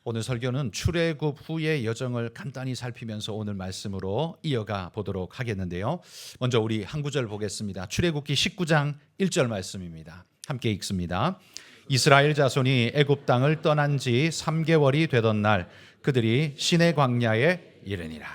오늘 설교는 출애굽 후의 여정을 간단히 살피면서 오늘 말씀으로 이어가 보도록 하겠는데요. 먼저 우리 한 구절 보겠습니다. 출애굽기 19장 1절 말씀입니다. 함께 읽습니다. 이스라엘 자손이 애굽 땅을 떠난 지 3개월이 되던 날 그들이 시내 광야에 이르니라.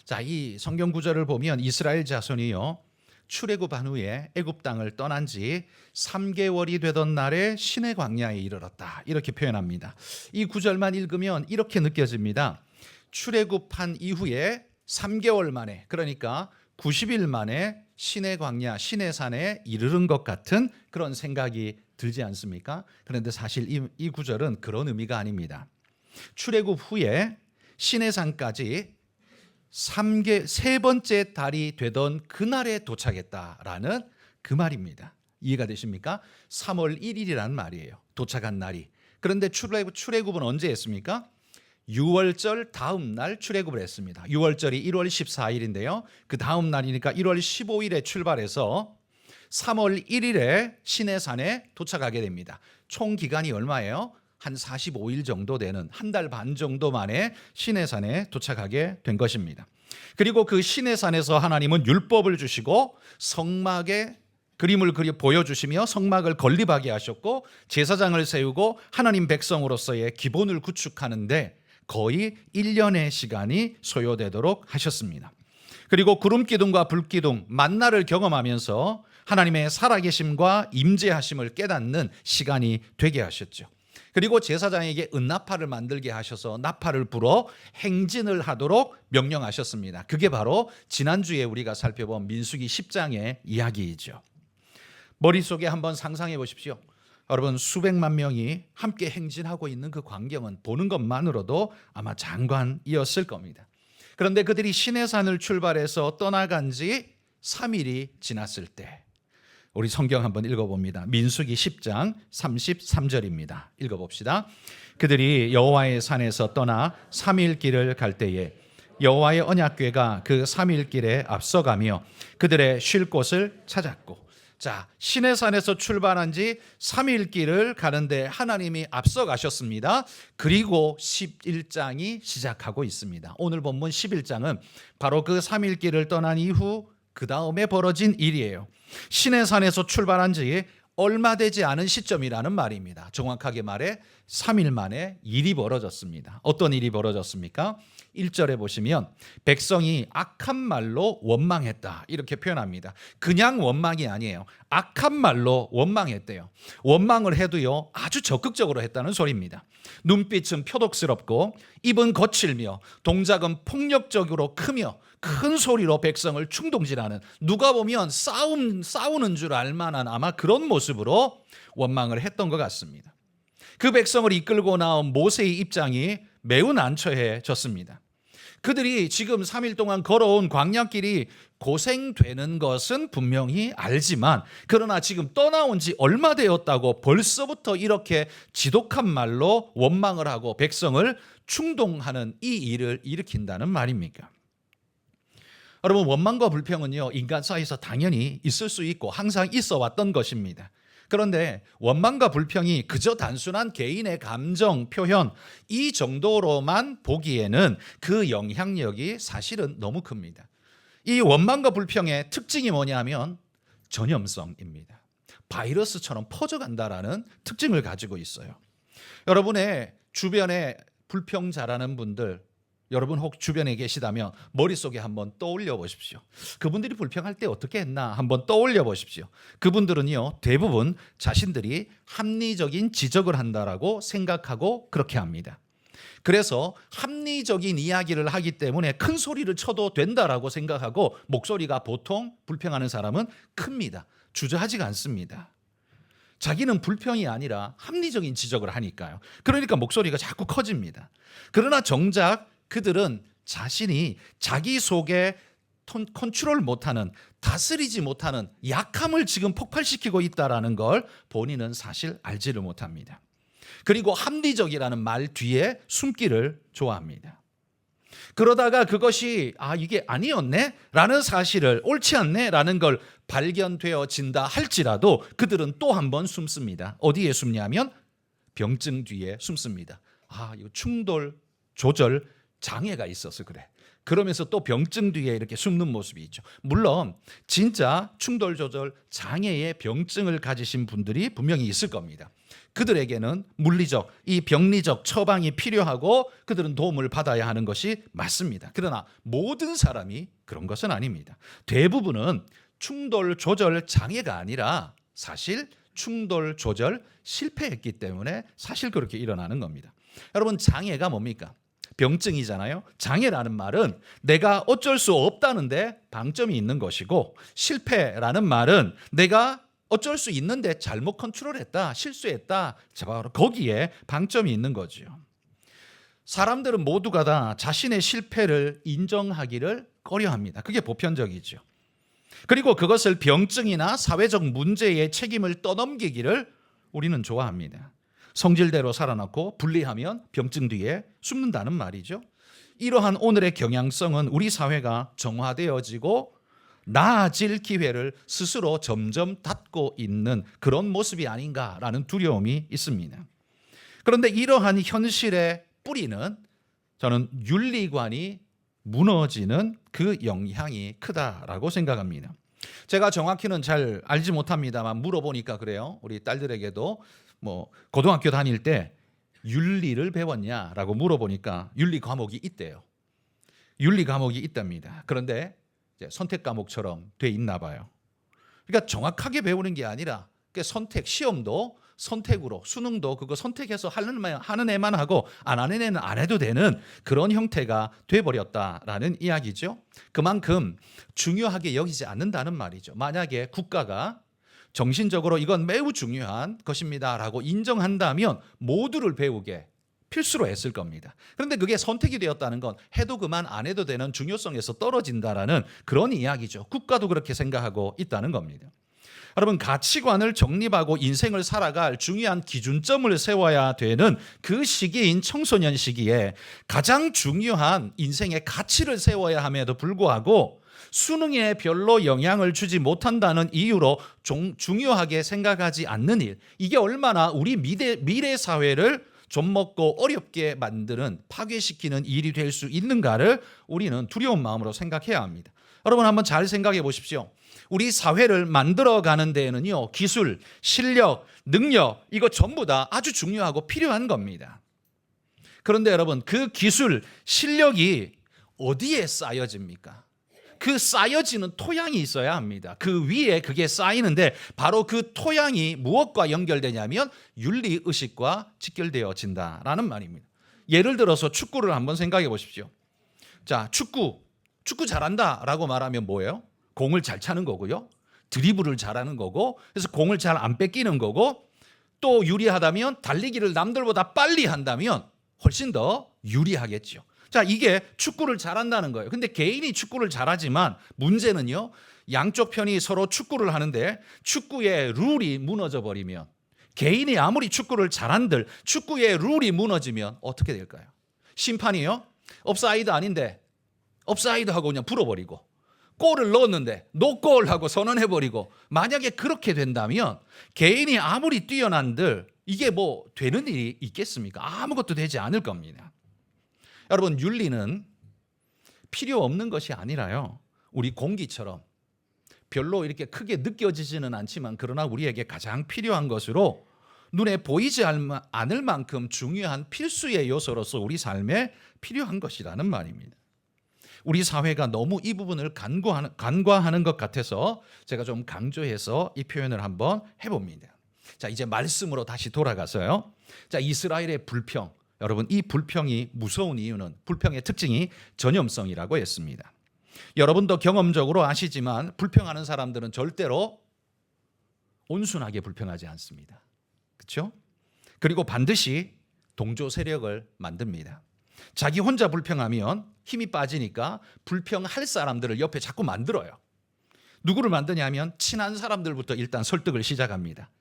자, 이 성경 구절을 보면 이스라엘 자손이요, 출애굽한 후에 애굽 땅을 떠난 지 3개월이 되던 날에 시내 광야에 이르렀다, 이렇게 표현합니다. 이 구절만 읽으면 이렇게 느껴집니다. 출애굽한 이후에 3개월 만에, 그러니까 90일 만에 시내 광야, 시내산에 이르른 것 같은 그런 생각이 들지 않습니까? 그런데 사실 이 구절은 그런 의미가 아닙니다. 출애굽 후에 시내산까지 세 번째 달이 되던 그날에 도착했다라는 그 말입니다. 이해가 되십니까? 3월 1일이라는 말이에요. 도착한 날이. 그런데 출애굽은 언제 했습니까? 6월절 다음 날 출애굽을 했습니다. 6월절이 1월 14일인데요. 그 다음 날이니까 1월 15일에 출발해서 3월 1일에 시내산에 도착하게 됩니다. 총 기간이 얼마예요? 한 45일 정도 되는, 한 달 반 정도 만에 시내산에 도착하게 된 것입니다. 그리고 그 시내산에서 하나님은 율법을 주시고 성막에 그림을 보여주시며 성막을 건립하게 하셨고 제사장을 세우고 하나님 백성으로서의 기본을 구축하는데 거의 1년의 시간이 소요되도록 하셨습니다. 그리고 구름기둥과 불기둥, 만나를 경험하면서 하나님의 살아계심과 임재하심을 깨닫는 시간이 되게 하셨죠. 그리고 제사장에게 은나팔을 만들게 하셔서 나팔을 불어 행진을 하도록 명령하셨습니다. 그게 바로 지난주에 우리가 살펴본 민수기 10장의 이야기이죠. 머릿속에 한번 상상해 보십시오. 여러분, 수백만 명이 함께 행진하고 있는 그 광경은 보는 것만으로도 아마 장관이었을 겁니다. 그런데 그들이 시내산을 출발해서 떠나간 지 3일이 지났을 때, 우리 성경 한번 읽어봅니다. 민수기 10장 33절입니다. 읽어봅시다. 그들이 여호와의 산에서 떠나 3일 길을 갈 때에 여호와의 언약궤가 그 3일 길에 앞서가며 그들의 쉴 곳을 찾았고, 자, 시내산에서 출발한 지 3일 길을 가는데 하나님이 앞서가셨습니다. 그리고 11장이 시작하고 있습니다. 오늘 본문 11장은 바로 그 3일 길을 떠난 이후 그 다음에 벌어진 일이에요. 시내산에서 출발한 지 얼마 되지 않은 시점이라는 말입니다. 정확하게 말해 3일 만에 일이 벌어졌습니다. 어떤 일이 벌어졌습니까? 1절에 보시면 백성이 악한 말로 원망했다, 이렇게 표현합니다. 그냥 원망이 아니에요. 악한 말로 원망했대요. 원망을 해도요, 아주 적극적으로 했다는 소리입니다. 눈빛은 표독스럽고 입은 거칠며 동작은 폭력적으로 크며 큰 소리로 백성을 충동질하는, 누가 보면 싸우는 줄 알만한 아마 그런 모습으로 원망을 했던 것 같습니다. 그 백성을 이끌고 나온 모세의 입장이 매우 난처해졌습니다. 그들이 지금 3일 동안 걸어온 광야길이 고생되는 것은 분명히 알지만, 그러나 지금 떠나온 지 얼마 되었다고 벌써부터 이렇게 지독한 말로 원망을 하고 백성을 충동하는 이 일을 일으킨다는 말입니까? 여러분, 원망과 불평은요, 인간 사이에서 당연히 있을 수 있고 항상 있어 왔던 것입니다. 그런데 원망과 불평이 그저 단순한 개인의 감정 표현, 이 정도로만 보기에는 그 영향력이 사실은 너무 큽니다. 이 원망과 불평의 특징이 뭐냐면 전염성입니다. 바이러스처럼 퍼져간다라는 특징을 가지고 있어요. 여러분의 주변에 불평 잘하는 분들, 여러분 혹 주변에 계시다면 머릿속에 한번 떠올려 보십시오. 그분들이 불평할 때 어떻게 했나 한번 떠올려 보십시오. 그분들은요, 대부분 자신들이 합리적인 지적을 한다라고 생각하고 그렇게 합니다. 그래서 합리적인 이야기를 하기 때문에 큰 소리를 쳐도 된다라고 생각하고 목소리가 보통 불평하는 사람은 큽니다. 주저하지가 않습니다. 자기는 불평이 아니라 합리적인 지적을 하니까요. 그러니까 목소리가 자꾸 커집니다. 그러나 정작 그들은 자신이 자기 속에 컨트롤 못하는, 다스리지 못하는 약함을 지금 폭발시키고 있다는 걸 본인은 사실 알지를 못합니다. 그리고 합리적이라는 말 뒤에 숨기를 좋아합니다. 그러다가 그것이 이게 아니었네 라는 사실을, 옳지 않네 라는 걸 발견되어진다 할지라도 그들은 또 한 번 숨습니다. 어디에 숨냐면 병증 뒤에 숨습니다. 이거 충돌 조절 장애가 있어서 그래. 그러면서 또 병증 뒤에 이렇게 숨는 모습이 있죠. 물론 진짜 충돌 조절 장애의 병증을 가지신 분들이 분명히 있을 겁니다. 그들에게는 물리적, 이 병리적 처방이 필요하고 그들은 도움을 받아야 하는 것이 맞습니다. 그러나 모든 사람이 그런 것은 아닙니다. 대부분은 충돌 조절 장애가 아니라 사실 충돌 조절 실패했기 때문에 사실 그렇게 일어나는 겁니다. 여러분, 장애가 뭡니까? 병증이잖아요. 장애라는 말은 내가 어쩔 수 없다는데 방점이 있는 것이고, 실패라는 말은 내가 어쩔 수 있는데 잘못 컨트롤했다, 실수했다, 바로 거기에 방점이 있는 거죠. 사람들은 모두가 다 자신의 실패를 인정하기를 꺼려합니다. 그게 보편적이죠. 그리고 그것을 병증이나 사회적 문제의 책임을 떠넘기기를 우리는 좋아합니다. 성질대로 살아남고 분리하면 병증 뒤에 숨는다는 말이죠. 이러한 오늘의 경향성은 우리 사회가 정화되어지고 나아질 기회를 스스로 점점 닫고 있는 그런 모습이 아닌가라는 두려움이 있습니다. 그런데 이러한 현실의 뿌리는 저는 윤리관이 무너지는 그 영향이 크다라고 생각합니다. 제가 정확히는 잘 알지 못합니다만 물어보니까 그래요. 우리 딸들에게도 고등학교 다닐 때 윤리를 배웠냐라고 물어보니까 윤리 과목이 있대요. 윤리 과목이 있답니다. 그런데 선택 과목처럼 돼 있나 봐요. 그러니까 정확하게 배우는 게 아니라 선택, 시험도 선택으로, 수능도 그거 선택해서 하는 애만 하고 안 하는 애는 안 해도 되는 그런 형태가 돼버렸다라는 이야기죠. 그만큼 중요하게 여기지 않는다는 말이죠. 만약에 국가가 정신적으로 이건 매우 중요한 것입니다라고 인정한다면 모두를 배우게 필수로 했을 겁니다. 그런데 그게 선택이 되었다는 건 해도 그만 안 해도 되는 중요성에서 떨어진다라는 그런 이야기죠. 국가도 그렇게 생각하고 있다는 겁니다. 여러분, 가치관을 정립하고 인생을 살아갈 중요한 기준점을 세워야 되는 그 시기인 청소년 시기에 가장 중요한 인생의 가치를 세워야 함에도 불구하고 수능에 별로 영향을 주지 못한다는 이유로 중요하게 생각하지 않는 일, 이게 얼마나 우리 미래 사회를 좀 먹고 어렵게 만드는, 파괴시키는 일이 될 수 있는가를 우리는 두려운 마음으로 생각해야 합니다. 여러분, 한번 잘 생각해 보십시오. 우리 사회를 만들어가는 데에는요, 기술, 실력, 능력, 이거 전부 다 아주 중요하고 필요한 겁니다. 그런데 여러분, 그 기술, 실력이 어디에 쌓여집니까? 그 쌓여지는 토양이 있어야 합니다. 그 위에 그게 쌓이는데 바로 그 토양이 무엇과 연결되냐면 윤리의식과 직결되어진다라는 말입니다. 예를 들어서 축구를 한번 생각해 보십시오. 자, 축구 잘한다라고 말하면 뭐예요? 공을 잘 차는 거고요. 드리블을 잘하는 거고, 그래서 공을 잘 안 뺏기는 거고, 또 유리하다면 달리기를 남들보다 빨리 한다면 훨씬 더 유리하겠죠. 자, 이게 축구를 잘한다는 거예요. 근데 개인이 축구를 잘하지만 문제는요, 양쪽 편이 서로 축구를 하는데 축구의 룰이 무너져 버리면, 개인이 아무리 축구를 잘한들 축구의 룰이 무너지면 어떻게 될까요? 심판이요, 업사이드 아닌데 업사이드 하고 그냥 불어버리고, 골을 넣었는데 노골 하고 선언해버리고, 만약에 그렇게 된다면 개인이 아무리 뛰어난들 이게 뭐 되는 일이 있겠습니까? 아무것도 되지 않을 겁니다. 여러분, 윤리는 필요 없는 것이 아니라요, 우리 공기처럼 별로 이렇게 크게 느껴지지는 않지만 그러나 우리에게 가장 필요한 것으로 눈에 보이지 않을 만큼 중요한 필수의 요소로서 우리 삶에 필요한 것이라는 말입니다. 우리 사회가 너무 이 부분을 간과하는 것 같아서 제가 좀 강조해서 이 표현을 한번 해봅니다. 자, 이제 말씀으로 다시 돌아가서요. 자, 이스라엘의 불평. 여러분, 이 불평이 무서운 이유는, 불평의 특징이 전염성이라고 했습니다. 여러분도 경험적으로 아시지만 불평하는 사람들은 절대로 온순하게 불평하지 않습니다. 그렇죠? 그리고 반드시 동조 세력을 만듭니다. 자기 혼자 불평하면 힘이 빠지니까 불평할 사람들을 옆에 자꾸 만들어요. 누구를 만드냐면 친한 사람들부터 일단 설득을 시작합니다.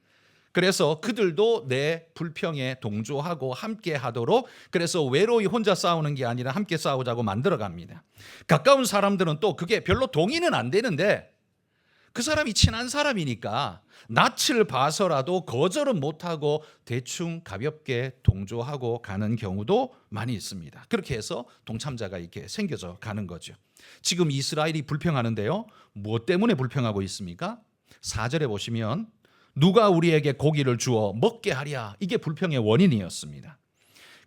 그래서 그들도 내 불평에 동조하고 함께 하도록, 그래서 외로이 혼자 싸우는 게 아니라 함께 싸우자고 만들어 갑니다. 가까운 사람들은 또 그게 별로 동의는 안 되는데 그 사람이 친한 사람이니까 낯을 봐서라도 거절은 못하고 대충 가볍게 동조하고 가는 경우도 많이 있습니다. 그렇게 해서 동참자가 이렇게 생겨져 가는 거죠. 지금 이스라엘이 불평하는데요. 무엇 때문에 불평하고 있습니까? 4절에 보시면 누가 우리에게 고기를 주어 먹게 하랴. 이게 불평의 원인이었습니다.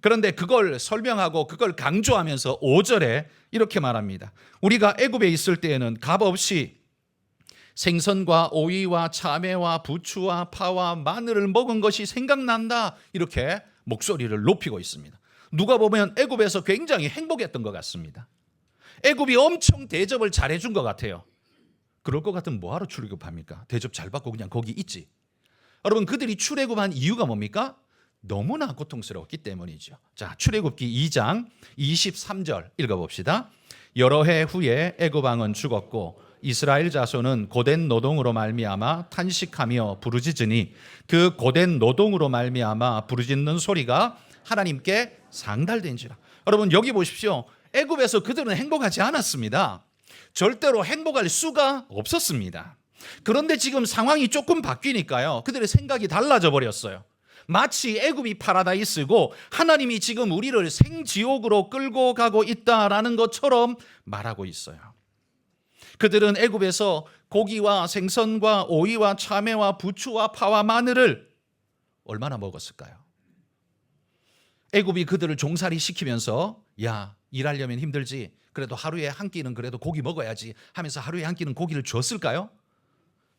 그런데 그걸 설명하고 그걸 강조하면서 5절에 이렇게 말합니다. 우리가 애굽에 있을 때에는 값없이 생선과 오이와 참외와 부추와 파와 마늘을 먹은 것이 생각난다. 이렇게 목소리를 높이고 있습니다. 누가 보면 애굽에서 굉장히 행복했던 것 같습니다. 애굽이 엄청 대접을 잘해준 것 같아요. 그럴 것 같으면 뭐하러 출애굽합니까? 대접 잘 받고 그냥 거기 있지. 여러분, 그들이 출애굽한 이유가 뭡니까? 너무나 고통스러웠기 때문이죠. 자, 출애굽기 2장 23절 읽어봅시다. 여러 해 후에 애굽 왕은 죽었고 이스라엘 자손은 고된 노동으로 말미암아 탄식하며 부르짖으니 그 고된 노동으로 말미암아 부르짖는 소리가 하나님께 상달된지라. 여러분, 여기 보십시오. 애굽에서 그들은 행복하지 않았습니다. 절대로 행복할 수가 없었습니다. 그런데 지금 상황이 조금 바뀌니까요, 그들의 생각이 달라져 버렸어요. 마치 애굽이 파라다이스고 하나님이 지금 우리를 생지옥으로 끌고 가고 있다라는 것처럼 말하고 있어요. 그들은 애굽에서 고기와 생선과 오이와 참외와 부추와 파와 마늘을 얼마나 먹었을까요? 애굽이 그들을 종살이 시키면서 야, 일하려면 힘들지, 그래도 하루에 한 끼는 그래도 고기 먹어야지 하면서 하루에 한 끼는 고기를 줬을까요?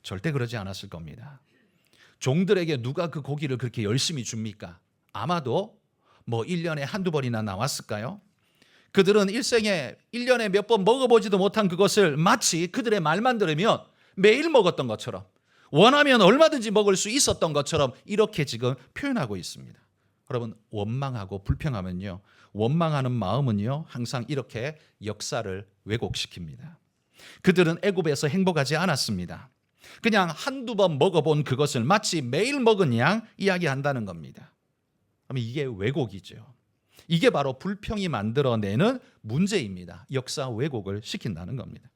절대 그러지 않았을 겁니다. 종들에게 누가 그 고기를 그렇게 열심히 줍니까? 아마도 뭐 1년에 한두 번이나 나왔을까요? 그들은 일생에 1년에 몇 번 먹어보지도 못한 그것을 마치 그들의 말만 들으면 매일 먹었던 것처럼, 원하면 얼마든지 먹을 수 있었던 것처럼 이렇게 지금 표현하고 있습니다. 여러분, 원망하고 불평하면요, 원망하는 마음은요 항상 이렇게 역사를 왜곡시킵니다. 그들은 애굽에서 행복하지 않았습니다. 그냥 한두 번 먹어본 그것을 마치 매일 먹은 양 이야기한다는 겁니다. 그러면 이게 왜곡이죠. 이게 바로 불평이 만들어내는 문제입니다. 역사 왜곡을 시킨다는 겁니다.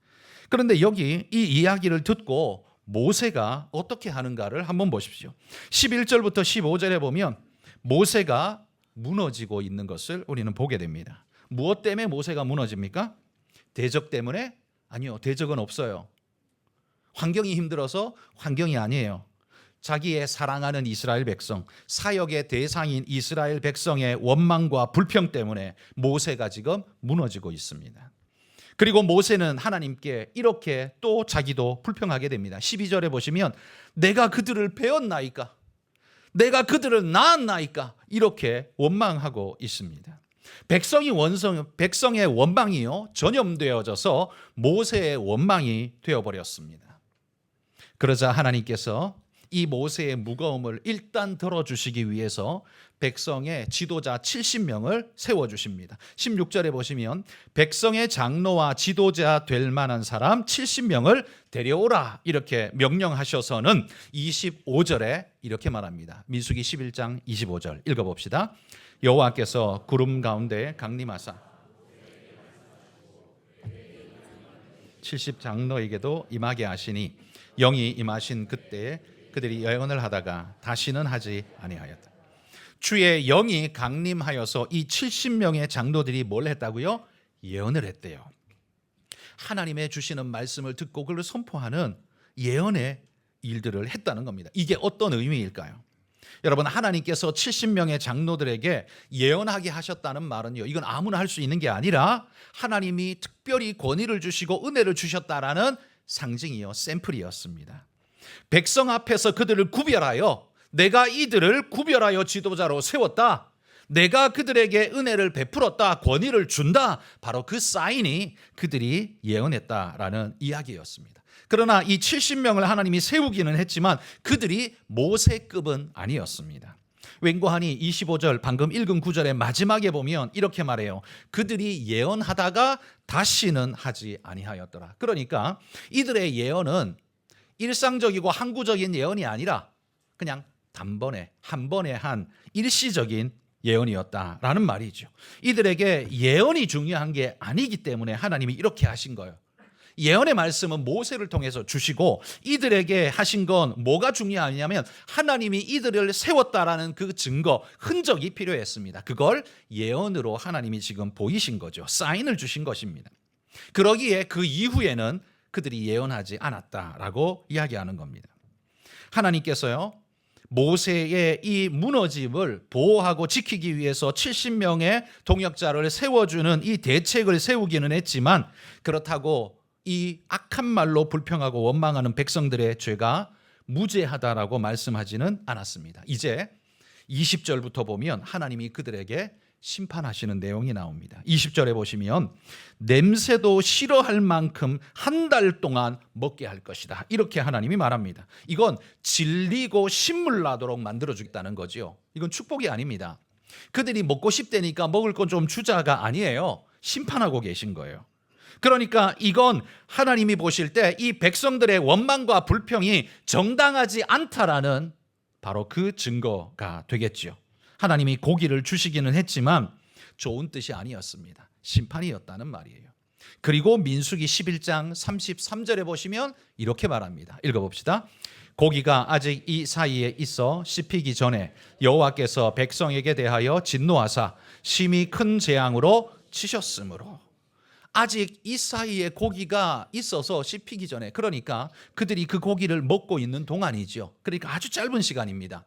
그런데 여기 이 이야기를 듣고 모세가 어떻게 하는가를 한번 보십시오. 11절부터 15절에 보면 모세가 무너지고 있는 것을 우리는 보게 됩니다. 무엇 때문에 모세가 무너집니까? 대적 때문에? 아니요, 대적은 없어요. 환경이 힘들어서? 환경이 아니에요. 자기의 사랑하는 이스라엘 백성, 사역의 대상인 이스라엘 백성의 원망과 불평 때문에 모세가 지금 무너지고 있습니다. 그리고 모세는 하나님께 이렇게 또 자기도 불평하게 됩니다. 12절에 보시면 내가 그들을 배웠나이까? 내가 그들을 낳았나이까? 이렇게 원망하고 있습니다. 백성의 원망이요 전염되어져서 모세의 원망이 되어버렸습니다. 그러자 하나님께서 이 모세의 무거움을 일단 덜어주시기 위해서 백성의 지도자 70명을 세워주십니다. 16절에 보시면 백성의 장로와 지도자 될 만한 사람 70명을 데려오라 이렇게 명령하셔서는 25절에 이렇게 말합니다. 민수기 11장 25절 읽어봅시다. 여호와께서 구름 가운데 강림하사 70 장로에게도 임하게 하시니 영이 임하신 그때에 그들이 예언을 하다가 다시는 하지 아니하였다. 주의 영이 강림하여서 이 70명의 장로들이 뭘 했다고요? 예언을 했대요. 하나님의 주시는 말씀을 듣고 그걸 선포하는 예언의 일들을 했다는 겁니다. 이게 어떤 의미일까요? 여러분, 하나님께서 70명의 장로들에게 예언하게 하셨다는 말은요, 이건 아무나 할 수 있는 게 아니라 하나님이 특별히 권위를 주시고 은혜를 주셨다라는 상징이요, 샘플이었습니다. 백성 앞에서 그들을 구별하여 내가 이들을 구별하여 지도자로 세웠다. 내가 그들에게 은혜를 베풀었다. 권위를 준다. 바로 그 사인이 그들이 예언했다라는 이야기였습니다. 그러나 이 70명을 하나님이 세우기는 했지만 그들이 모세급은 아니었습니다. 웬고하니 25절 방금 읽은 구절의 마지막에 보면 이렇게 말해요. 그들이 예언하다가 다시는 하지 아니하였더라. 그러니까 이들의 예언은 일상적이고 항구적인 예언이 아니라 그냥 단번에 한 번에 한 일시적인 예언이었다라는 말이죠. 이들에게 예언이 중요한 게 아니기 때문에 하나님이 이렇게 하신 거예요. 예언의 말씀은 모세를 통해서 주시고 이들에게 하신 건 뭐가 중요하냐면 하나님이 이들을 세웠다라는 그 증거, 흔적이 필요했습니다. 그걸 예언으로 하나님이 지금 보이신 거죠. 사인을 주신 것입니다. 그러기에 그 이후에는 그들이 예언하지 않았다라고 이야기하는 겁니다. 하나님께서요, 모세의 이 무너짐을 보호하고 지키기 위해서 70명의 동역자를 세워주는 이 대책을 세우기는 했지만, 그렇다고 이 악한 말로 불평하고 원망하는 백성들의 죄가 무죄하다라고 말씀하지는 않았습니다. 이제 20절부터 보면 하나님이 그들에게 심판하시는 내용이 나옵니다. 20절에 보시면 냄새도 싫어할 만큼 한 달 동안 먹게 할 것이다. 이렇게 하나님이 말합니다. 이건 질리고 신물 나도록 만들어주겠다는 거죠. 이건 축복이 아닙니다. 그들이 먹고 싶다니까 먹을 건 좀 주자가 아니에요. 심판하고 계신 거예요. 그러니까 이건 하나님이 보실 때 이 백성들의 원망과 불평이 정당하지 않다라는 바로 그 증거가 되겠죠. 하나님이 고기를 주시기는 했지만 좋은 뜻이 아니었습니다. 심판이었다는 말이에요. 그리고 민수기 11장 33절에 보시면 이렇게 말합니다. 읽어봅시다. 고기가 아직 이 사이에 있어 씹히기 전에 여호와께서 백성에게 대하여 진노하사 심히 큰 재앙으로 치셨으므로. 아직 이 사이에 고기가 있어서 씹히기 전에, 그러니까 그들이 그 고기를 먹고 있는 동안이죠. 그러니까 아주 짧은 시간입니다.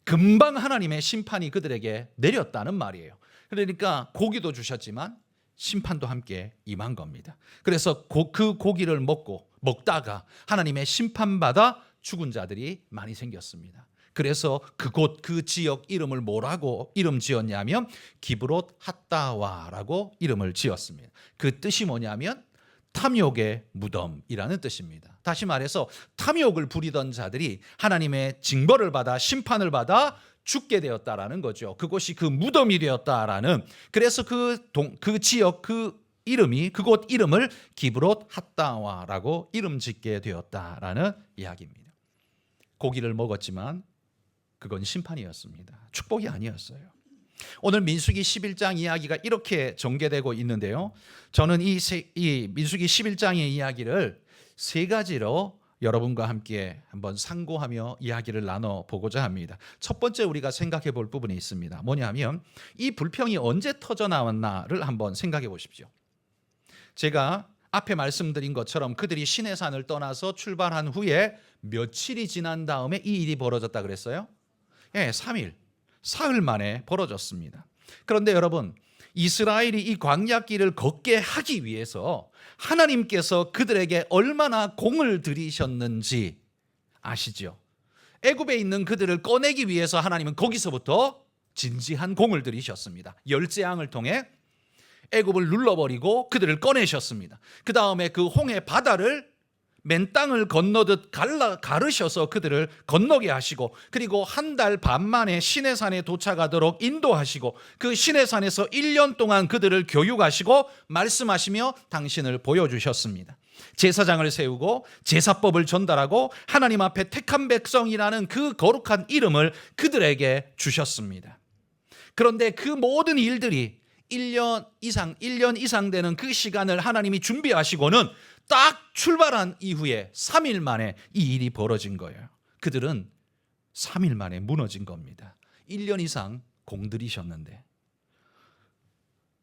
금방 하나님의 심판이 그들에게 내렸다는 말이에요. 그러니까 고기도 주셨지만 심판도 함께 임한 겁니다. 그래서 그 고기를 먹다가 하나님의 심판받아 죽은 자들이 많이 생겼습니다. 그래서 그곳 그 지역 이름을 뭐라고 이름 지었냐면 기브롯 핫다와라고 이름을 지었습니다. 그 뜻이 뭐냐면 탐욕의 무덤이라는 뜻입니다. 다시 말해서 탐욕을 부리던 자들이 하나님의 징벌을 받아 심판을 받아 죽게 되었다라는 거죠. 그곳이 그 무덤이 되었다라는, 그래서 그 지역 그 이름이, 그곳 이름을 기브롯 핫다와라고 이름 짓게 되었다라는 이야기입니다. 고기를 먹었지만 그건 심판이었습니다. 축복이 아니었어요. 오늘 민수기 11장 이야기가 이렇게 전개되고 있는데요. 저는 이 민수기 11장의 이야기를 세 가지로 여러분과 함께 한번 상고하며 이야기를 나눠보고자 합니다. 첫 번째 우리가 생각해 볼 부분이 있습니다. 뭐냐면 이 불평이 언제 터져 나왔나를 한번 생각해 보십시오. 제가 앞에 말씀드린 것처럼 그들이 시내산을 떠나서 출발한 후에 며칠이 지난 다음에 이 일이 벌어졌다 그랬어요? 예, 3일, 사흘 만에 벌어졌습니다. 그런데 여러분, 이스라엘이 이 광야길을 걷게 하기 위해서 하나님께서 그들에게 얼마나 공을 들이셨는지 아시죠? 애굽에 있는 그들을 꺼내기 위해서 하나님은 거기서부터 진지한 공을 들이셨습니다. 열재앙을 통해 애굽을 눌러버리고 그들을 꺼내셨습니다. 그 다음에 그 홍해 바다를 맨 땅을 건너듯 가르셔서 그들을 건너게 하시고, 그리고 한 달 반 만에 시내산에 도착하도록 인도하시고, 그 시내산에서 1년 동안 그들을 교육하시고 말씀하시며 당신을 보여주셨습니다. 제사장을 세우고 제사법을 전달하고 하나님 앞에 택한 백성이라는 그 거룩한 이름을 그들에게 주셨습니다. 그런데 그 모든 일들이 1년 이상 되는 그 시간을 하나님이 준비하시고는 딱 출발한 이후에 3일 만에 이 일이 벌어진 거예요. 그들은 3일 만에 무너진 겁니다. 1년 이상 공들이셨는데.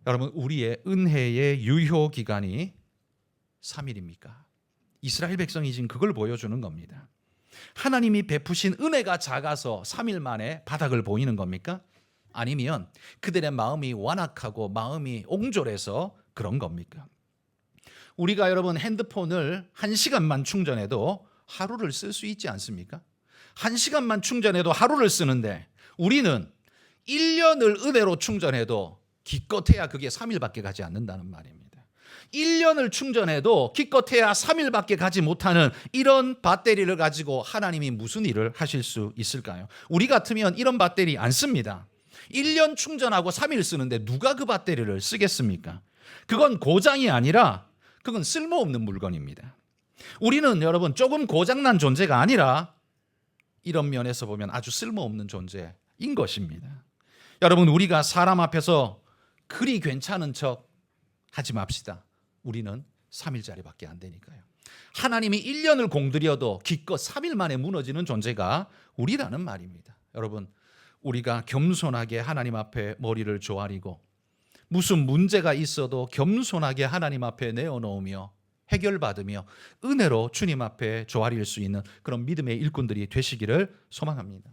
여러분, 우리의 은혜의 유효 기간이 3일입니까? 이스라엘 백성이 지금 그걸 보여주는 겁니다. 하나님이 베푸신 은혜가 작아서 3일 만에 바닥을 보이는 겁니까? 아니면 그들의 마음이 완악하고 마음이 옹졸해서 그런 겁니까? 우리가 여러분 핸드폰을 1시간만 충전해도 하루를 쓸 수 있지 않습니까? 1시간만 충전해도 하루를 쓰는데 우리는 1년을 은혜로 충전해도 기껏해야 그게 3일밖에 가지 않는다는 말입니다. 1년을 충전해도 기껏해야 3일밖에 가지 못하는 이런 배터리를 가지고 하나님이 무슨 일을 하실 수 있을까요? 우리 같으면 이런 배터리 안 씁니다. 1년 충전하고 3일 쓰는데 누가 그 배터리를 쓰겠습니까? 그건 고장이 아니라 그건 쓸모없는 물건입니다. 우리는 여러분 조금 고장난 존재가 아니라 이런 면에서 보면 아주 쓸모없는 존재인 것입니다. 여러분, 우리가 사람 앞에서 그리 괜찮은 척 하지 맙시다. 우리는 3일짜리밖에 안 되니까요. 하나님이 1년을 공들여도 기껏 3일 만에 무너지는 존재가 우리라는 말입니다. 여러분, 우리가 겸손하게 하나님 앞에 머리를 조아리고 무슨 문제가 있어도 겸손하게 하나님 앞에 내어놓으며 해결받으며 은혜로 주님 앞에 조아릴 수 있는 그런 믿음의 일꾼들이 되시기를 소망합니다.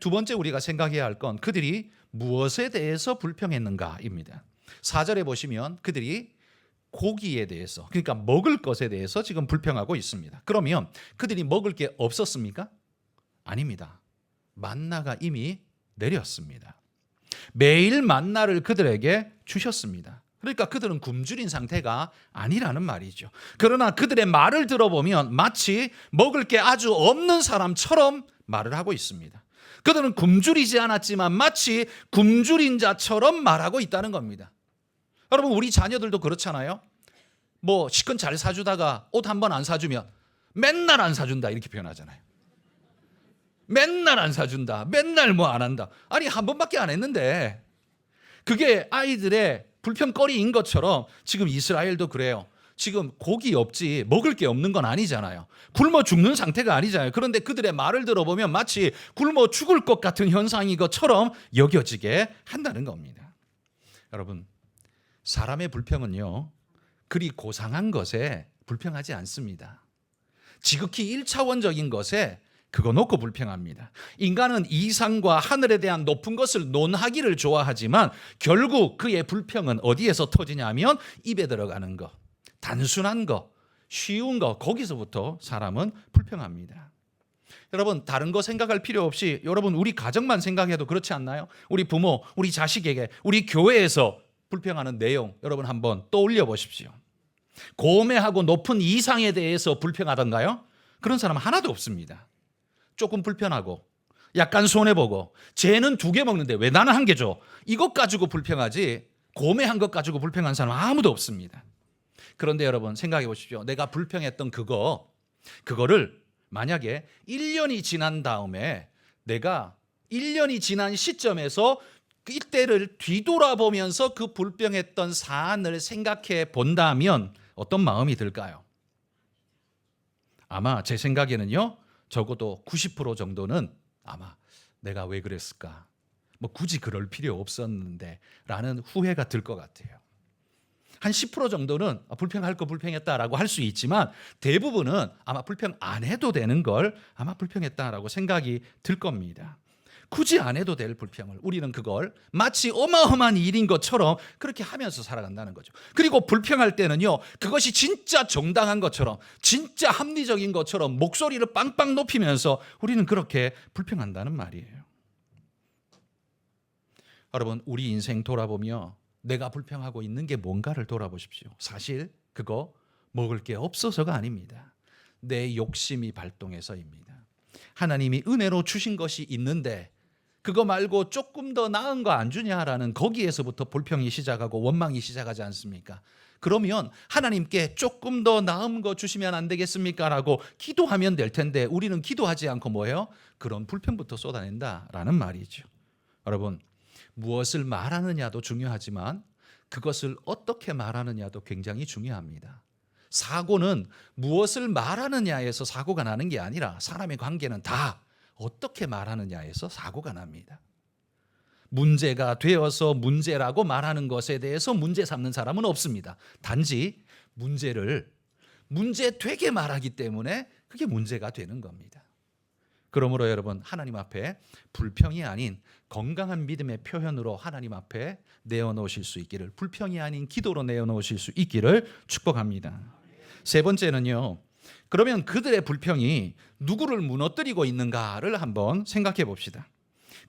두 번째 우리가 생각해야 할 건 그들이 무엇에 대해서 불평했는가입니다. 4절에 보시면 그들이 고기에 대해서, 그러니까 먹을 것에 대해서 지금 불평하고 있습니다. 그러면 그들이 먹을 게 없었습니까? 아닙니다. 만나가 이미 내렸습니다. 매일 만나를 그들에게 주셨습니다. 그러니까 그들은 굶주린 상태가 아니라는 말이죠. 그러나 그들의 말을 들어보면 마치 먹을 게 아주 없는 사람처럼 말을 하고 있습니다. 그들은 굶주리지 않았지만 마치 굶주린 자처럼 말하고 있다는 겁니다. 여러분, 우리 자녀들도 그렇잖아요. 뭐 시큰 잘 사주다가 옷 한 번 안 사주면 맨날 안 사준다 이렇게 표현하잖아요. 맨날 안 사준다, 맨날 뭐 안 한다. 아니, 한 번밖에 안 했는데 그게 아이들의 불평거리인 것처럼 지금 이스라엘도 그래요. 지금 고기 없지 먹을 게 없는 건 아니잖아요. 굶어 죽는 상태가 아니잖아요. 그런데 그들의 말을 들어보면 마치 굶어 죽을 것 같은 현상인 것처럼 여겨지게 한다는 겁니다. 여러분, 사람의 불평은요, 그리 고상한 것에 불평하지 않습니다. 지극히 1차원적인 것에 그거 놓고 불평합니다. 인간은 이상과 하늘에 대한 높은 것을 논하기를 좋아하지만 결국 그의 불평은 어디에서 터지냐면 입에 들어가는 것, 단순한 것, 쉬운 것, 거기서부터 사람은 불평합니다. 여러분, 다른 거 생각할 필요 없이 여러분 우리 가정만 생각해도 그렇지 않나요? 우리 부모, 우리 자식에게, 우리 교회에서 불평하는 내용 여러분 한번 떠올려 보십시오. 고매하고 높은 이상에 대해서 불평하던가요? 그런 사람 하나도 없습니다. 조금 불편하고 약간 손해보고 쟤는 2개 먹는데 왜 나는 1개 줘? 이것 가지고 불평하지 고매한 것 가지고 불평한 사람 아무도 없습니다. 그런데 여러분 생각해 보십시오. 내가 불평했던 그거를 만약에 1년이 지난 다음에 내가 1년이 지난 시점에서 이때를 뒤돌아보면서 그 불평했던 사안을 생각해 본다면 어떤 마음이 들까요? 아마 제 생각에는요, 적어도 90% 정도는 아마 내가 왜 그랬을까? 뭐 굳이 그럴 필요 없었는데 라는 후회가 들 것 같아요. 한 10% 정도는 불평할 거 불평했다라고 할 수 있지만 대부분은 아마 불평 안 해도 되는 걸 아마 불평했다라고 생각이 들 겁니다. 굳이 안 해도 될 불평을 우리는 그걸 마치 어마어마한 일인 것처럼 그렇게 하면서 살아간다는 거죠. 그리고 불평할 때는요, 그것이 진짜 정당한 것처럼 진짜 합리적인 것처럼 목소리를 빵빵 높이면서 우리는 그렇게 불평한다는 말이에요. 여러분, 우리 인생 돌아보며 내가 불평하고 있는 게 뭔가를 돌아보십시오. 사실 그거 먹을 게 없어서가 아닙니다. 내 욕심이 발동해서입니다. 하나님이 은혜로 주신 것이 있는데 그거 말고 조금 더 나은 거 안 주냐라는 거기에서부터 불평이 시작하고 원망이 시작하지 않습니까? 그러면 하나님께 조금 더 나은 거 주시면 안 되겠습니까? 라고 기도하면 될 텐데 우리는 기도하지 않고 뭐예요? 그런 불평부터 쏟아낸다라는 말이죠. 여러분, 무엇을 말하느냐도 중요하지만 그것을 어떻게 말하느냐도 굉장히 중요합니다. 사고는 무엇을 말하느냐에서 사고가 나는 게 아니라 사람의 관계는 다 어떻게 말하느냐에서 사고가 납니다. 문제가 되어서 문제라고 말하는 것에 대해서 문제 삼는 사람은 없습니다. 단지 문제를 문제 되게 말하기 때문에 그게 문제가 되는 겁니다. 그러므로 여러분, 하나님 앞에 불평이 아닌 건강한 믿음의 표현으로 하나님 앞에 내어놓으실 수 있기를, 불평이 아닌 기도로 내어놓으실 수 있기를 축복합니다. 세 번째는요, 그러면 그들의 불평이 누구를 무너뜨리고 있는가를 한번 생각해 봅시다.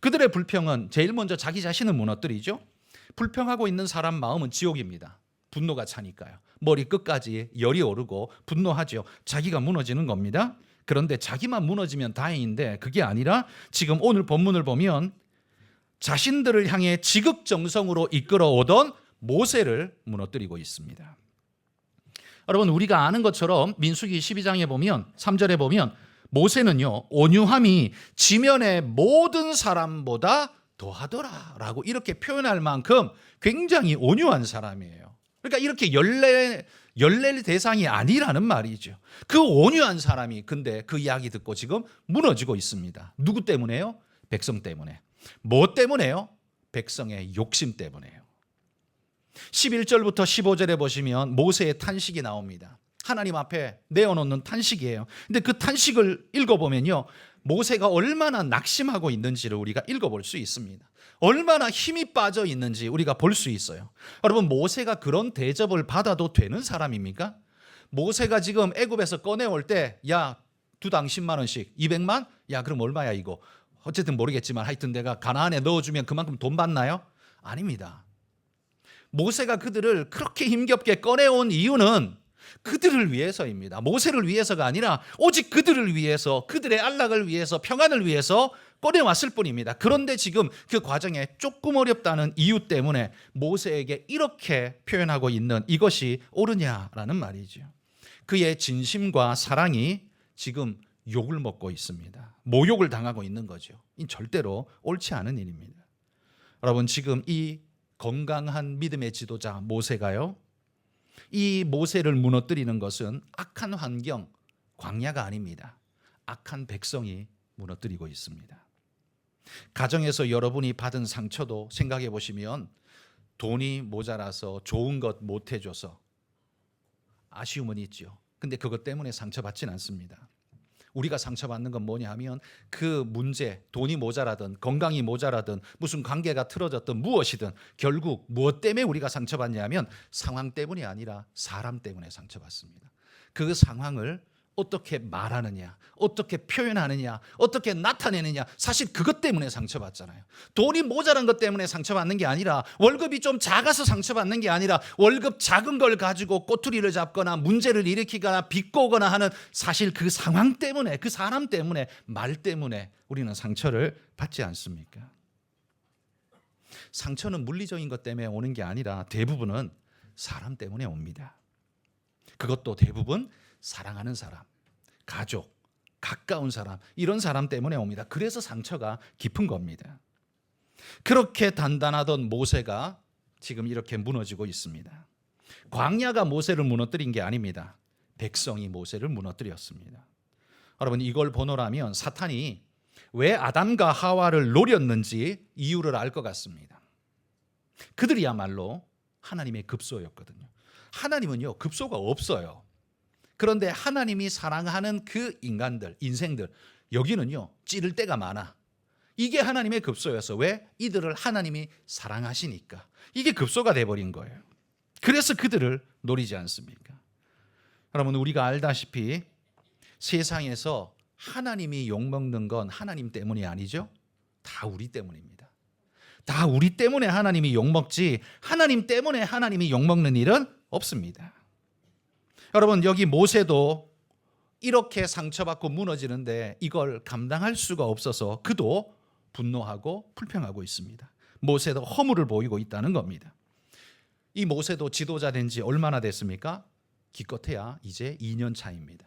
그들의 불평은 제일 먼저 자기 자신을 무너뜨리죠. 불평하고 있는 사람 마음은 지옥입니다. 분노가 차니까요. 머리 끝까지 열이 오르고 분노하죠. 자기가 무너지는 겁니다. 그런데 자기만 무너지면 다행인데 그게 아니라 지금 오늘 본문을 보면 자신들을 향해 지극정성으로 이끌어오던 모세를 무너뜨리고 있습니다. 여러분, 우리가 아는 것처럼 민수기 12장에 보면 3절에 보면 모세는요, 온유함이 지면의 모든 사람보다 더하더라라고 이렇게 표현할 만큼 굉장히 온유한 사람이에요. 그러니까 이렇게 열낼 대상이 아니라는 말이죠. 그 온유한 사람이 근데 그 이야기 듣고 지금 무너지고 있습니다. 누구 때문에요? 백성 때문에. 뭐 때문에요? 백성의 욕심 때문에요. 11절부터 15절에 보시면 모세의 탄식이 나옵니다. 하나님 앞에 내어놓는 탄식이에요. 근데 그 탄식을 읽어보면요, 모세가 얼마나 낙심하고 있는지를 우리가 읽어볼 수 있습니다. 얼마나 힘이 빠져 있는지 우리가 볼 수 있어요. 여러분, 모세가 그런 대접을 받아도 되는 사람입니까? 모세가 지금 애굽에서 꺼내올 때, 야, 두당 10만 원씩 200만? 야, 그럼 얼마야 이거? 어쨌든 모르겠지만 하여튼 내가 가나안에 넣어주면 그만큼 돈 받나요? 아닙니다. 모세가 그들을 그렇게 힘겹게 꺼내온 이유는 그들을 위해서입니다. 모세를 위해서가 아니라 오직 그들을 위해서, 그들의 안락을 위해서, 평안을 위해서 꺼내왔을 뿐입니다. 그런데 지금 그 과정에 조금 어렵다는 이유 때문에 모세에게 이렇게 표현하고 있는 이것이 옳으냐라는 말이죠. 그의 진심과 사랑이 지금 욕을 먹고 있습니다. 모욕을 당하고 있는 거죠. 이 절대로 옳지 않은 일입니다. 여러분, 지금 이 건강한 믿음의 지도자 모세가요, 이 모세를 무너뜨리는 것은 악한 환경, 광야가 아닙니다. 악한 백성이 무너뜨리고 있습니다. 가정에서 여러분이 받은 상처도 생각해 보시면 돈이 모자라서 좋은 것 못 해줘서 아쉬움은 있죠. 근데 그것 때문에 상처받지는 않습니다. 우리가 상처받는 건 뭐냐 하면 그 문제, 돈이 모자라든 건강이 모자라든 무슨 관계가 틀어졌든 무엇이든 결국 무엇 때문에 우리가 상처받냐 하면 상황 때문이 아니라 사람 때문에 상처받습니다. 그 상황을 어떻게 말하느냐, 어떻게 표현하느냐, 어떻게 나타내느냐, 사실 그것 때문에 상처받잖아요. 돈이 모자란 것 때문에 상처받는 게 아니라, 월급이 좀 작아서 상처받는 게 아니라, 월급 작은 걸 가지고 꼬투리를 잡거나 문제를 일으키거나 비꼬거나 하는 사실 그 상황 때문에, 그 사람 때문에, 말 때문에 우리는 상처를 받지 않습니까? 상처는 물리적인 것 때문에 오는 게 아니라 대부분은 사람 때문에 옵니다. 그것도 대부분 사랑하는 사람, 가족, 가까운 사람, 이런 사람 때문에 옵니다. 그래서 상처가 깊은 겁니다. 그렇게 단단하던 모세가 지금 이렇게 무너지고 있습니다. 광야가 모세를 무너뜨린 게 아닙니다. 백성이 모세를 무너뜨렸습니다. 여러분, 이걸 보노라면 사탄이 왜 아담과 하와를 노렸는지 이유를 알 것 같습니다. 그들이야말로 하나님의 급소였거든요. 하나님은요, 급소가 없어요. 그런데 하나님이 사랑하는 그 인간들, 인생들, 여기는요, 찌를 때가 많아. 이게 하나님의 급소였어. 왜? 이들을 하나님이 사랑하시니까. 이게 급소가 돼버린 거예요. 그래서 그들을 노리지 않습니까? 여러분, 우리가 알다시피 세상에서 하나님이 욕먹는 건 하나님 때문이 아니죠. 다 우리 때문입니다. 다 우리 때문에 하나님이 욕먹지, 하나님 때문에 하나님이 욕먹는 일은 없습니다. 여러분, 여기 모세도 이렇게 상처받고 무너지는데 이걸 감당할 수가 없어서 그도 분노하고 불평하고 있습니다. 모세도 허물을 보이고 있다는 겁니다. 이 모세도 지도자 된 지 얼마나 됐습니까? 기껏해야 이제 2년 차입니다.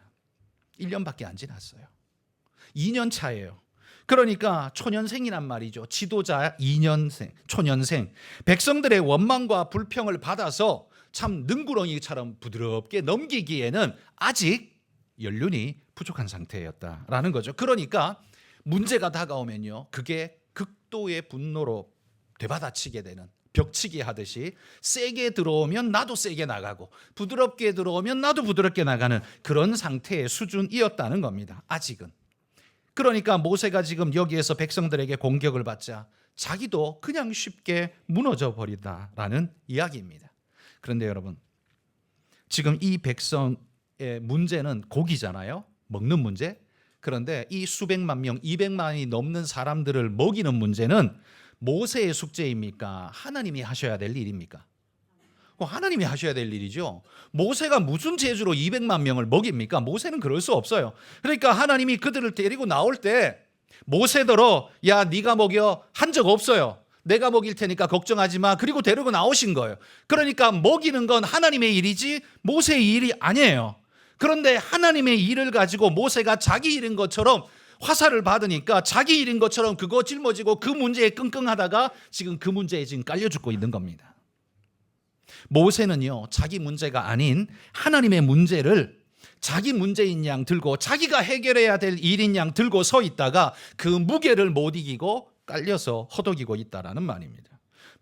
1년밖에 안 지났어요. 2년 차예요. 그러니까 초년생이란 말이죠. 지도자 2년생, 초년생. 백성들의 원망과 불평을 받아서 참 능구렁이처럼 부드럽게 넘기기에는 아직 연륜이 부족한 상태였다라는 거죠. 그러니까 문제가 다가오면요, 그게 극도의 분노로 되받아치게 되는, 벽치기 하듯이 세게 들어오면 나도 세게 나가고 부드럽게 들어오면 나도 부드럽게 나가는 그런 상태의 수준이었다는 겁니다. 아직은. 그러니까 모세가 지금 여기에서 백성들에게 공격을 받자 자기도 그냥 쉽게 무너져 버린다라는 이야기입니다. 그런데 여러분, 지금 이 백성의 문제는 고기잖아요. 먹는 문제. 그런데 이 수백만 명, 200만이 넘는 사람들을 먹이는 문제는 모세의 숙제입니까? 하나님이 하셔야 될 일입니까? 하나님이 하셔야 될 일이죠. 모세가 무슨 재주로 200만 명을 먹입니까? 모세는 그럴 수 없어요. 그러니까 하나님이 그들을 데리고 나올 때 모세더러, 야, 네가 먹여, 한 적 없어요. 내가 먹일 테니까 걱정하지 마. 그리고 데리고 나오신 거예요. 그러니까 먹이는 건 하나님의 일이지 모세의 일이 아니에요. 그런데 하나님의 일을 가지고 모세가 자기 일인 것처럼 화살을 받으니까 자기 일인 것처럼 그거 짊어지고 그 문제에 끙끙하다가 지금 그 문제에 지금 깔려 죽고 있는 겁니다. 모세는요, 자기 문제가 아닌 하나님의 문제를 자기 문제인 양 들고 자기가 해결해야 될 일인 양 들고 서 있다가 그 무게를 못 이기고 깔려서 허덕이고 있다라는 말입니다.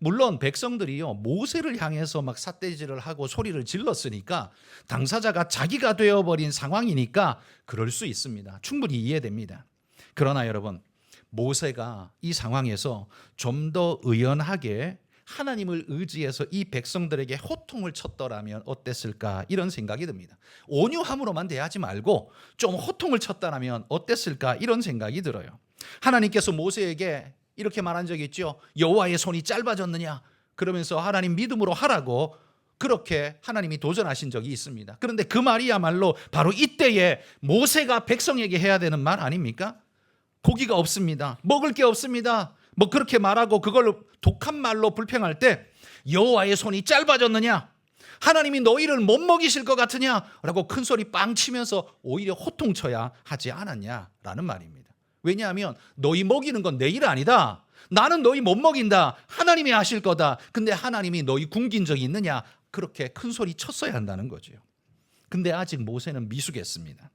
물론 백성들이요, 모세를 향해서 막 삿대질을 하고 소리를 질렀으니까 당사자가 자기가 되어버린 상황이니까 그럴 수 있습니다. 충분히 이해됩니다. 그러나 여러분, 모세가 이 상황에서 좀 더 의연하게 하나님을 의지해서 이 백성들에게 호통을 쳤더라면 어땠을까, 이런 생각이 듭니다. 온유함으로만 대하지 말고 좀 호통을 쳤더라면 어땠을까, 이런 생각이 들어요. 하나님께서 모세에게 이렇게 말한 적이 있죠. 여호와의 손이 짧아졌느냐, 그러면서 하나님 믿음으로 하라고 그렇게 하나님이 도전하신 적이 있습니다. 그런데 그 말이야말로 바로 이때에 모세가 백성에게 해야 되는 말 아닙니까? 고기가 없습니다, 먹을 게 없습니다, 뭐 그렇게 말하고 그걸로 독한 말로 불평할 때 여호와의 손이 짧아졌느냐, 하나님이 너희를 못 먹이실 것 같으냐 라고 큰 소리 빵 치면서 오히려 호통쳐야 하지 않았냐라는 말입니다. 왜냐하면 너희 먹이는 건 내 일 아니다, 나는 너희 못 먹인다, 하나님이 하실 거다. 근데 하나님이 너희 굶긴 적이 있느냐, 그렇게 큰 소리 쳤어야 한다는 거죠. 근데 아직 모세는 미숙했습니다.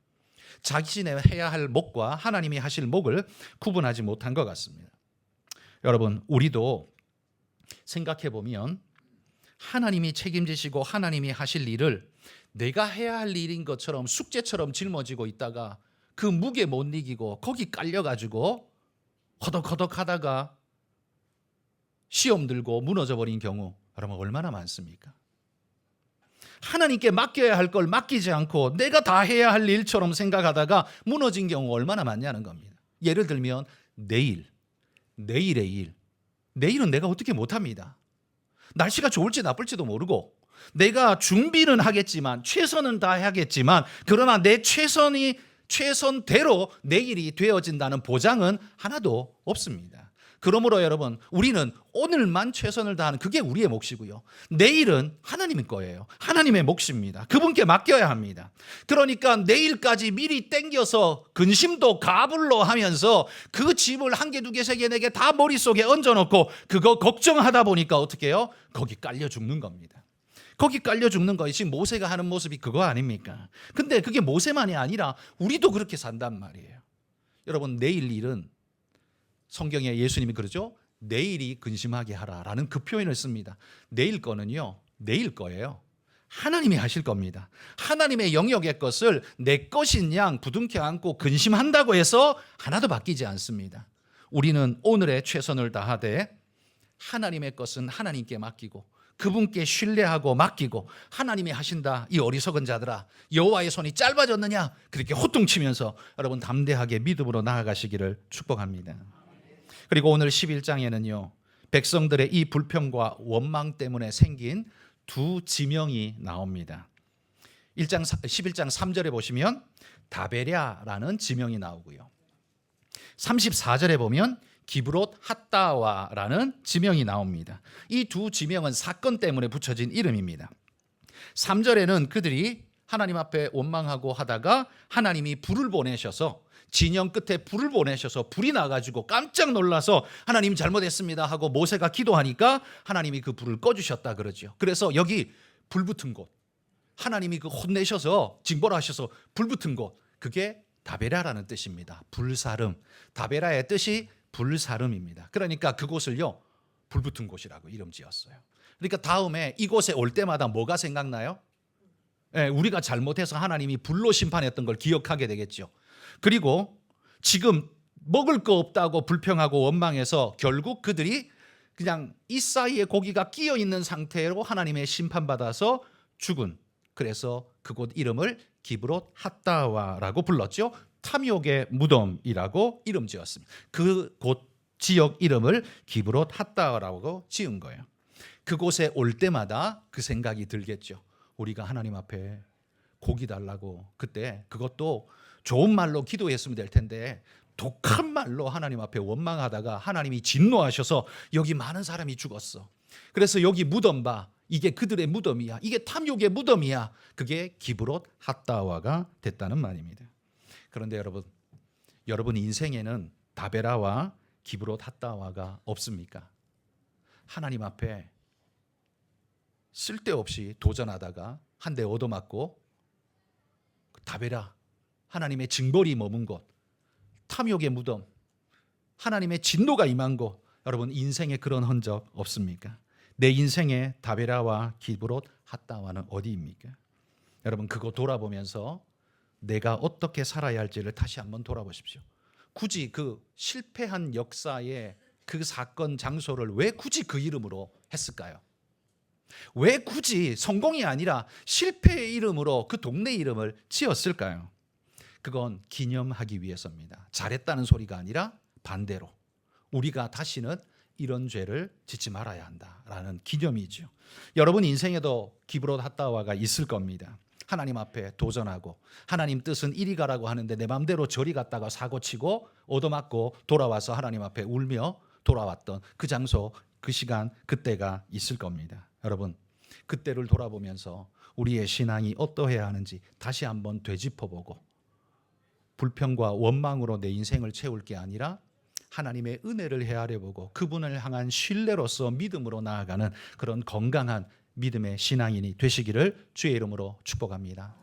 자신의 해야 할 몫과 하나님이 하실 몫을 구분하지 못한 것 같습니다. 여러분, 우리도 생각해 보면 하나님이 책임지시고 하나님이 하실 일을 내가 해야 할 일인 것처럼 숙제처럼 짊어지고 있다가 그 무게 못 이기고 거기 깔려가지고 허덕허덕 하다가 시험 들고 무너져 버린 경우 여러분 얼마나 많습니까? 하나님께 맡겨야 할 걸 맡기지 않고 내가 다 해야 할 일처럼 생각하다가 무너진 경우 얼마나 많냐는 겁니다. 예를 들면 내일의 일, 내일은 내가 어떻게 못합니다. 날씨가 좋을지 나쁠지도 모르고 내가 준비는 하겠지만 최선은 다하겠지만 그러나 내 최선대로 내일이 되어진다는 보장은 하나도 없습니다. 그러므로 여러분, 우리는 오늘만 최선을 다하는 그게 우리의 몫이고요, 내일은 하나님의 거예요. 하나님의 몫입니다. 그분께 맡겨야 합니다. 그러니까 내일까지 미리 땡겨서 근심도 가불로 하면서 그 짐을 한 개, 두 개, 세 개, 네 개 다 머릿속에 얹어놓고 그거 걱정하다 보니까 어떻게 해요? 거기 깔려 죽는 겁니다. 거기 깔려 죽는 거예요. 지금 모세가 하는 모습이 그거 아닙니까? 근데 그게 모세만이 아니라 우리도 그렇게 산단 말이에요. 여러분, 내일 일은 성경에 예수님이 그러죠. 내일이 근심하게 하라라는 그 표현을 씁니다. 내일 거는요, 내일 거예요. 하나님이 하실 겁니다. 하나님의 영역의 것을 내 것인 양 부둥켜 안고 근심한다고 해서 하나도 바뀌지 않습니다. 우리는 오늘의 최선을 다하되 하나님의 것은 하나님께 맡기고 그분께 신뢰하고 맡기고 하나님이 하신다, 이 어리석은 자들아, 여호와의 손이 짧아졌느냐, 그렇게 호통치면서 여러분 담대하게 믿음으로 나아가시기를 축복합니다. 그리고 오늘 11장에는요 백성들의 이 불평과 원망 때문에 생긴 두 지명이 나옵니다. 11장 3절에 보시면 다베랴라는 지명이 나오고요, 34절에 보면 기브롯 핫다와라는 지명이 나옵니다. 이 두 지명은 사건 때문에 붙여진 이름입니다. 3절에는 그들이 하나님 앞에 원망하고 하다가 하나님이 불을 보내셔서 진영 끝에 불을 보내셔서 불이 나가지고 깜짝 놀라서 하나님 잘못했습니다 하고 모세가 기도하니까 하나님이 그 불을 꺼주셨다 그러죠. 그래서 여기 불 붙은 곳, 하나님이 그 혼내셔서 징벌하셔서 불 붙은 곳, 그게 다베라라는 뜻입니다. 불사름. 다베라의 뜻이 불사름입니다. 그러니까 그곳을요 불 붙은 곳이라고 이름 지었어요. 그러니까 다음에 이곳에 올 때마다 뭐가 생각나요? 우리가 잘못해서 하나님이 불로 심판했던 걸 기억하게 되겠죠. 그리고 지금 먹을 거 없다고 불평하고 원망해서 결국 그들이 그냥 이 사이에 고기가 끼어 있는 상태로 하나님의 심판받아서 죽은, 그래서 그곳 이름을 기브롯 핫다와라고 불렀죠. 탐욕의 무덤이라고 이름 지었습니다. 그곳 지역 이름을 기브롯 핫다와라고 지은 거예요. 그곳에 올 때마다 그 생각이 들겠죠. 우리가 하나님 앞에 고기 달라고 그때 그것도 좋은 말로 기도했으면 될 텐데 독한 말로 하나님 앞에 원망하다가 하나님이 진노하셔서 여기 많은 사람이 죽었어. 그래서 여기 무덤 봐. 이게 그들의 무덤이야. 이게 탐욕의 무덤이야. 그게 기브롯 핫다와가 됐다는 말입니다. 그런데 여러분 인생에는 다베라와 기브롯 핫다와가 없습니까? 하나님 앞에 쓸데없이 도전하다가 한 대 얻어맞고 다베라, 하나님의 징벌이 머문 곳, 탐욕의 무덤, 하나님의 진노가 임한 곳, 여러분 인생에 그런 흔적 없습니까? 내 인생의 다베라와 기브롯 핫다와는 어디입니까? 여러분 그거 돌아보면서 내가 어떻게 살아야 할지를 다시 한번 돌아보십시오. 굳이 그 실패한 역사의 그 사건 장소를 왜 굳이 그 이름으로 했을까요? 왜 굳이 성공이 아니라 실패의 이름으로 그 동네 이름을 지었을까요? 그건 기념하기 위해서입니다. 잘했다는 소리가 아니라 반대로 우리가 다시는 이런 죄를 짓지 말아야 한다라는 기념이죠. 여러분 인생에도 기브롯 핫다와가 있을 겁니다. 하나님 앞에 도전하고 하나님 뜻은 이리 가라고 하는데 내 마음대로 저리 갔다가 사고치고 얻어맞고 돌아와서 하나님 앞에 울며 돌아왔던 그 장소, 그 시간, 그때가 있을 겁니다. 여러분 그때를 돌아보면서 우리의 신앙이 어떠해야 하는지 다시 한번 되짚어보고 불평과 원망으로 내 인생을 채울 게 아니라 하나님의 은혜를 헤아려보고 그분을 향한 신뢰로서 믿음으로 나아가는 그런 건강한 믿음의 신앙인이 되시기를 주의 이름으로 축복합니다.